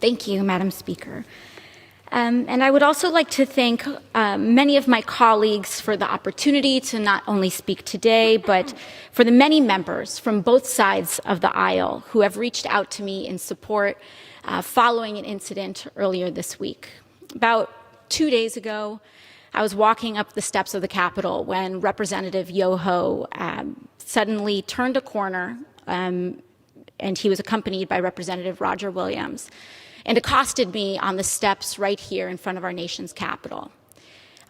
Thank you, Madam Speaker. And I would also like to thank many of my colleagues for the opportunity to not only speak today, but for the many members from both sides of the aisle who have reached out to me in support following an incident earlier this week. About 2 days ago, I was walking up the steps of the Capitol when Representative Yoho suddenly turned a corner, and he was accompanied by Representative Roger Williams, and accosted me on the steps right here in front of our nation's Capitol.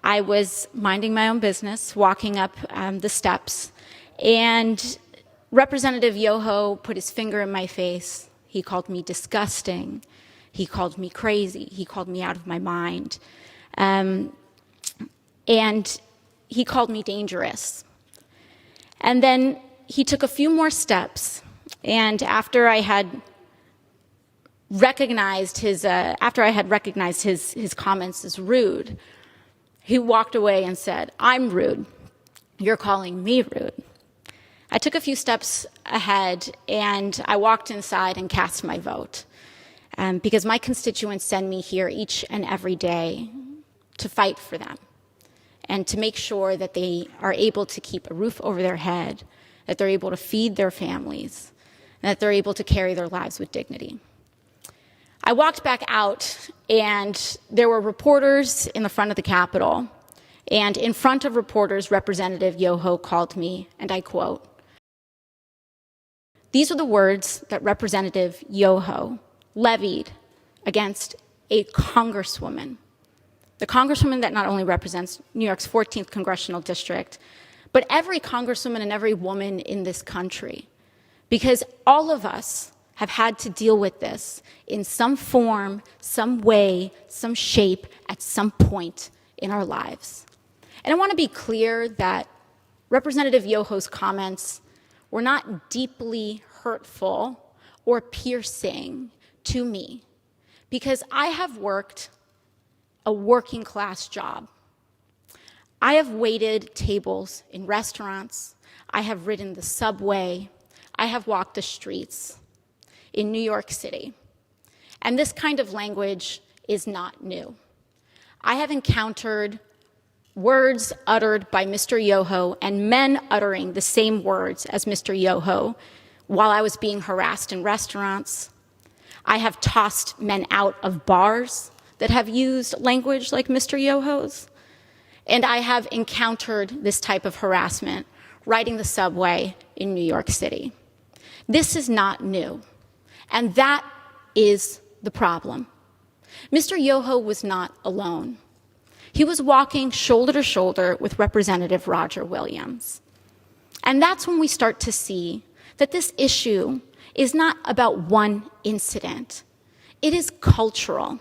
I was minding my own business, walking up the steps, and Representative Yoho put his finger in my face. He called me disgusting. He called me crazy. He called me out of my mind. And he called me dangerous. And then he took a few more steps, and after I had recognized his comments as rude, he walked away and said, "I'm rude. You're calling me rude." I took a few steps ahead, and I walked inside and cast my vote, because my constituents send me here each and every day to fight for them and to make sure that they are able to keep a roof over their head, that they're able to feed their families, and that they're able to carry their lives with dignity. I walked back out, and there were reporters in the front of the Capitol, and in front of reporters, Representative Yoho called me, and I quote, "These are the words that Representative Yoho levied against a congresswoman, the congresswoman that not only represents New York's 14th congressional district, but every congresswoman and every woman in this country, because all of us have had to deal with this in some form, some way, some shape, at some point in our lives." And I want to be clear that Representative Yoho's comments were not deeply hurtful or piercing to me, because I have worked a working class job. I have waited tables in restaurants. I have ridden the subway. I have walked the streets in New York City. And this kind of language is not new. I have encountered words uttered by Mr. Yoho and men uttering the same words as Mr. Yoho while I was being harassed in restaurants. I have tossed men out of bars that have used language like Mr. Yoho's. And I have encountered this type of harassment riding the subway in New York City. This is not new. And that is the problem. Mr. Yoho was not alone. He was walking shoulder to shoulder with Representative Roger Williams. And that's when we start to see that this issue is not about one incident. It is cultural.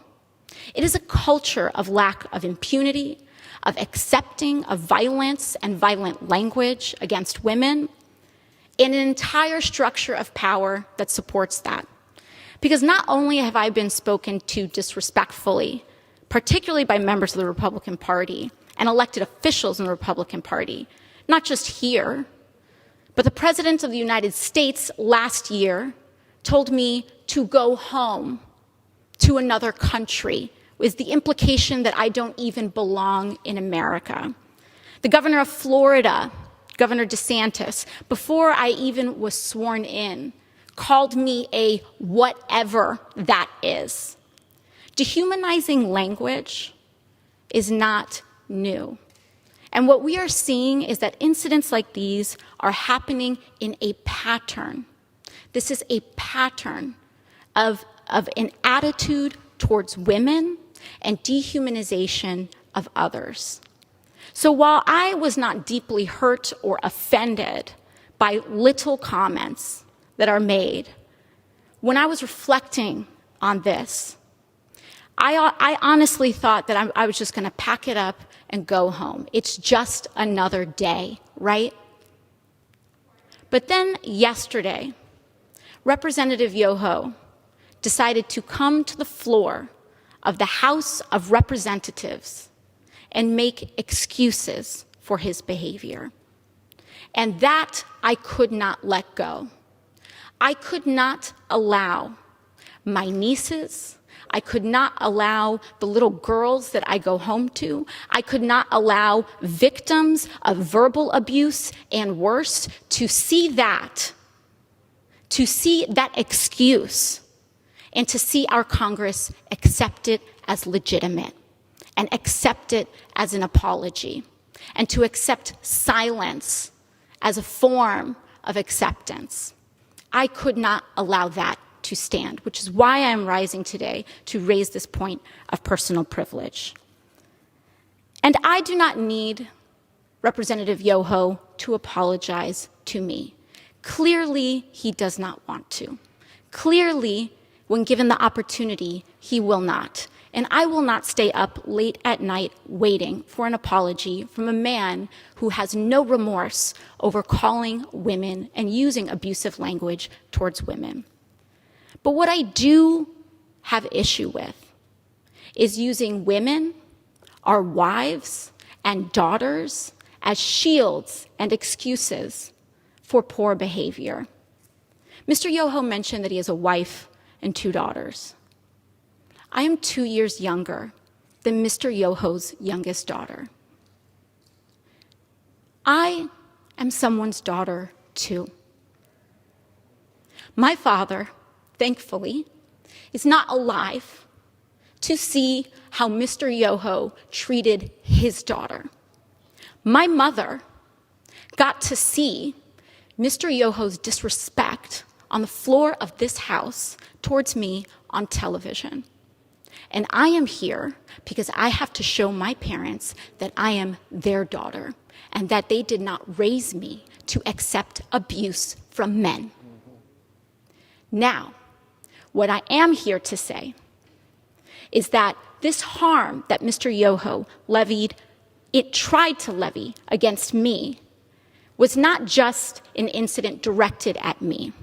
It is a culture of lack of impunity, of accepting of violence and violent language against women, and an entire structure of power that supports that. Because not only have I been spoken to disrespectfully, particularly by members of the Republican Party and elected officials in the Republican Party, not just here, but the President of the United States last year told me to go home to another country, with the implication that I don't even belong in America. The governor of Florida, Governor DeSantis, before I even was sworn in, called me a whatever that is. Dehumanizing language is not new. And what we are seeing is that incidents like these are happening in a pattern. This is a pattern of an attitude towards women and dehumanization of others. So while I was not deeply hurt or offended by little comments that are made, when I was reflecting on this, I honestly thought that I was just going to pack it up and go home. It's just another day, right? But then yesterday, Representative Yoho decided to come to the floor of the House of Representatives and make excuses for his behavior. And that I could not let go. I could not allow my nieces, I could not allow the little girls that I go home to. I could not allow victims of verbal abuse and worse to see that excuse, and to see our Congress accept it as legitimate and accept it as an apology, and to accept silence as a form of acceptance. I could not allow that to stand, which is why I'm rising today to raise this point of personal privilege. And I do not need Representative Yoho to apologize to me. Clearly, he does not want to. Clearly, when given the opportunity, he will not. And I will not stay up late at night waiting for an apology from a man who has no remorse over calling women and using abusive language towards women. But what I do have issue with is using women, our wives and daughters, as shields and excuses for poor behavior. Mr. Yoho mentioned that he has a wife and 2 daughters. I am 2 years younger than Mr. Yoho's youngest daughter. I am someone's daughter too. My father, thankfully, is not alive to see how Mr. Yoho treated his daughter. My mother got to see Mr. Yoho's disrespect on the floor of this house towards me on television. And I am here because I have to show my parents that I am their daughter and that they did not raise me to accept abuse from men. Now, what I am here to say is that this harm that Mr. Yoho tried to levy against me was not just an incident directed at me.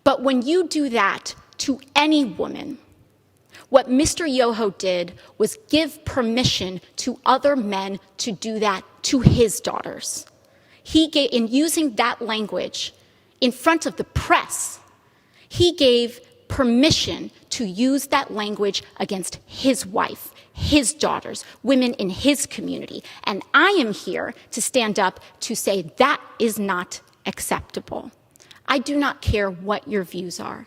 But when you do that to any woman, what Mr. Yoho did was give permission to other men to do that to his daughters. In using that language in front of the press, he gave permission to use that language against his wife, his daughters, women in his community. And I am here to stand up to say that is not acceptable. I do not care what your views are.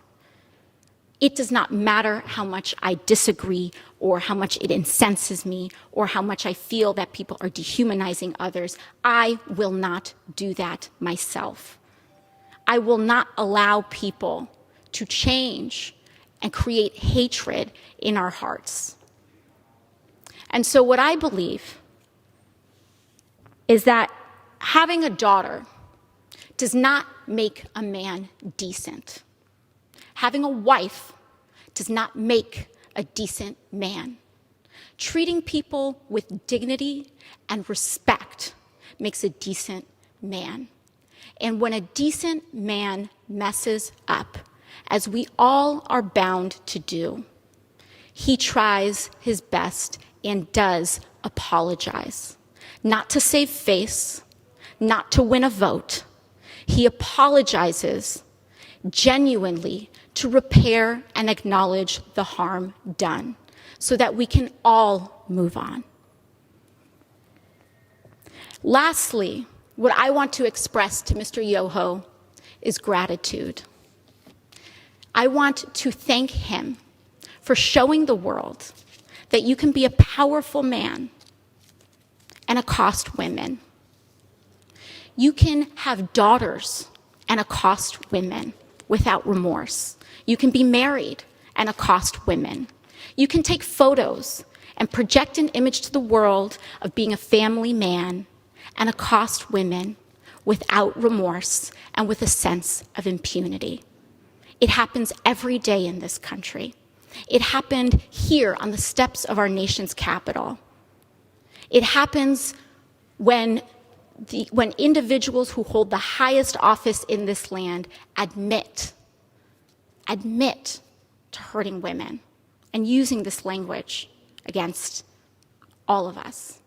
It does not matter how much I disagree or how much it incenses me or how much I feel that people are dehumanizing others. I will not do that myself. I will not allow people to change and create hatred in our hearts. And so what I believe is that having a daughter does not make a man decent. Having a wife does not make a decent man. Treating people with dignity and respect makes a decent man. And when a decent man messes up, as we all are bound to do, he tries his best and does apologize. Not to save face, not to win a vote. He apologizes genuinely to repair and acknowledge the harm done so that we can all move on. Lastly, what I want to express to Mr. Yoho is gratitude. I want to thank him for showing the world that you can be a powerful man and accost women. You can have daughters and accost women without remorse. You can be married and accost women. You can take photos and project an image to the world of being a family man and accost women without remorse and with a sense of impunity. It happens every day in this country. It happened here on the steps of our nation's capital. It happens when individuals who hold the highest office in this land admit to hurting women and using this language against all of us.